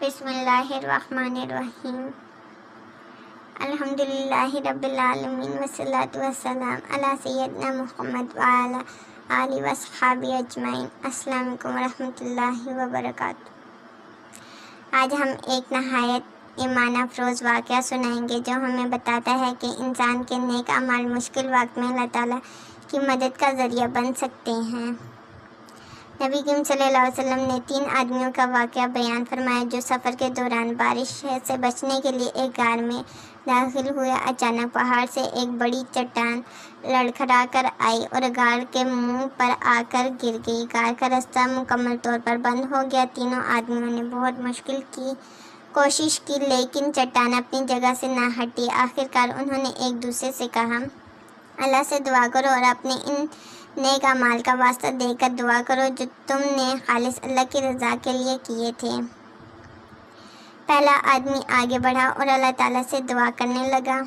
بسم اللہ الرحمن الرحیم الحمدللہ رب العالمین والصلاة والسلام علی سیدنا محمد وعلی آلہ وصحبہ اجمعین۔ السلام علیکم ورحمۃ اللہ وبرکاتہ۔ آج ہم ایک نہایت ایمان افروز واقعہ سنائیں گے جو ہمیں بتاتا ہے کہ انسان کے نیک اعمال مشکل وقت میں اللہ تعالیٰ کی مدد کا ذریعہ بن سکتے ہیں۔ نبی کریم صلی اللہ علیہ وسلم نے 3 آدمیوں کا واقعہ بیان فرمایا جو سفر کے دوران بارش سے بچنے کے لیے ایک غار میں داخل ہوئے۔ اچانک پہاڑ سے ایک بڑی چٹان لڑکھڑا کر آئی اور غار کے منہ پر آ کر گر گئی۔ غار کا راستہ مکمل طور پر بند ہو گیا۔ تینوں آدمیوں نے بہت مشکل کی کوشش کی لیکن چٹان اپنی جگہ سے نہ ہٹی۔ آخرکار انہوں نے ایک دوسرے سے کہا، اللہ سے دعا کرو اور اپنے ان نیک اعمال کا واسطہ دے کر دعا کرو جو تم نے خالص اللہ کی رضا کے لیے کیے تھے۔ پہلا آدمی آگے بڑھا اور اللہ تعالیٰ سے دعا کرنے لگا،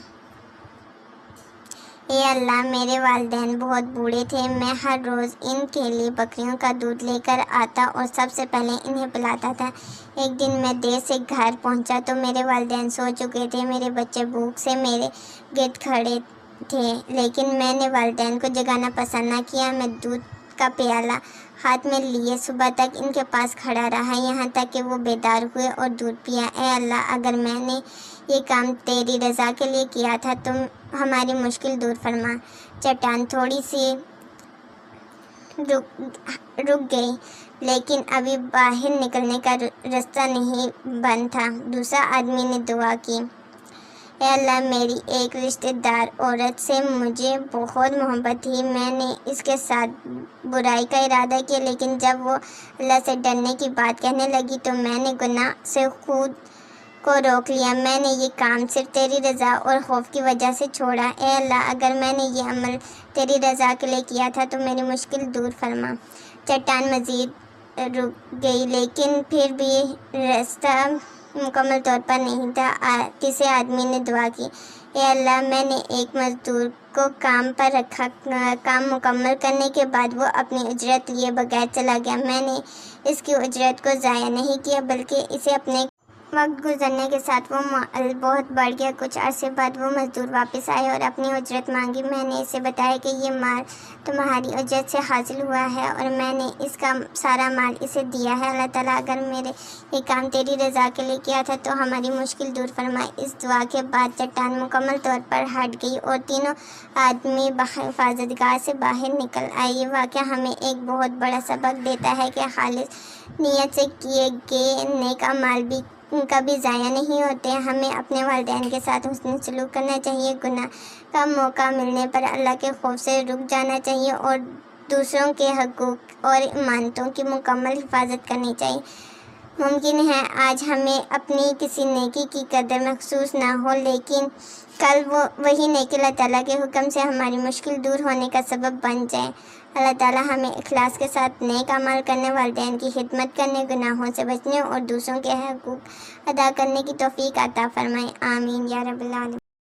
اے اللہ، میرے والدین بہت بوڑھے تھے۔ میں ہر روز ان کے لیے بکریوں کا دودھ لے کر آتا اور سب سے پہلے انہیں پلاتا تھا۔ ایک دن میں دیر سے گھر پہنچا تو میرے والدین سو چکے تھے۔ میرے بچے بھوک سے میرے گرد کھڑے تھے لیکن میں نے والدین کو جگانا پسند نہ کیا۔ میں دودھ کا پیالہ ہاتھ میں لیے صبح تک ان کے پاس کھڑا رہا یہاں تک کہ وہ بیدار ہوئے اور دودھ پیا۔ اے اللہ، اگر میں نے یہ کام تیری رضا کے لیے کیا تھا تو ہماری مشکل دور فرما۔ چٹان تھوڑی سی رک گئی لیکن ابھی باہر نکلنے کا راستہ نہیں بند تھا۔ دوسرا آدمی نے دعا کی، اے اللہ، میری ایک رشتہ دار عورت سے مجھے بہت محبت تھی۔ میں نے اس کے ساتھ برائی کا ارادہ کیا لیکن جب وہ اللہ سے ڈرنے کی بات کہنے لگی تو میں نے گناہ سے خود کو روک لیا۔ میں نے یہ کام صرف تیری رضا اور خوف کی وجہ سے چھوڑا۔ اے اللہ، اگر میں نے یہ عمل تیری رضا کے لیے کیا تھا تو میری مشکل دور فرما۔ چٹان مزید رک گئی لیکن پھر بھی راستہ مکمل طور پر نہیں تھا۔ تیسرے آدمی نے دعا کی، اے اللہ، میں نے ایک مزدور کو کام پر رکھا۔ کام مکمل کرنے کے بعد وہ اپنی اجرت لیے بغیر چلا گیا۔ میں نے اس کی اجرت کو ضائع نہیں کیا بلکہ اسے اپنے وقت گزرنے کے ساتھ وہ مال بہت بڑھ گیا۔ کچھ عرصے بعد وہ مزدور واپس آئے اور اپنی اجرت مانگی۔ میں نے اسے بتایا کہ یہ مال تمہاری اجرت سے حاصل ہوا ہے اور میں نے اس کا سارا مال اسے دیا ہے۔ اللہ تعالیٰ، اگر میرے یہ کام تیری رضا کے لیے کیا تھا تو ہماری مشکل دور فرمائے۔ اس دعا کے بعد چٹان مکمل طور پر ہٹ گئی اور تینوں آدمی حفاظت گاہ سے باہر نکل آئے۔ یہ واقعہ ہمیں ایک بہت بڑا سبق دیتا ہے کہ خالص نیت سے کیے گئے نیک اعمال بھی کبھی ضائع نہیں ہوتے۔ ہمیں اپنے والدین کے ساتھ حسن سلوک کرنا چاہیے، گناہ کا موقع ملنے پر اللہ کے خوف سے رک جانا چاہیے اور دوسروں کے حقوق اور امانتوں کی مکمل حفاظت کرنی چاہیے۔ ممکن ہے آج ہمیں اپنی کسی نیکی کی قدر محسوس نہ ہو لیکن کل وہی نیکی اللہ تعالیٰ کے حکم سے ہماری مشکل دور ہونے کا سبب بن جائے۔ اللہ تعالیٰ ہمیں اخلاص کے ساتھ نیک اعمال کرنے، والدین کی خدمت کرنے، گناہوں سے بچنے اور دوسروں کے حقوق ادا کرنے کی توفیق عطا فرمائے۔ آمین یا رب العالمین۔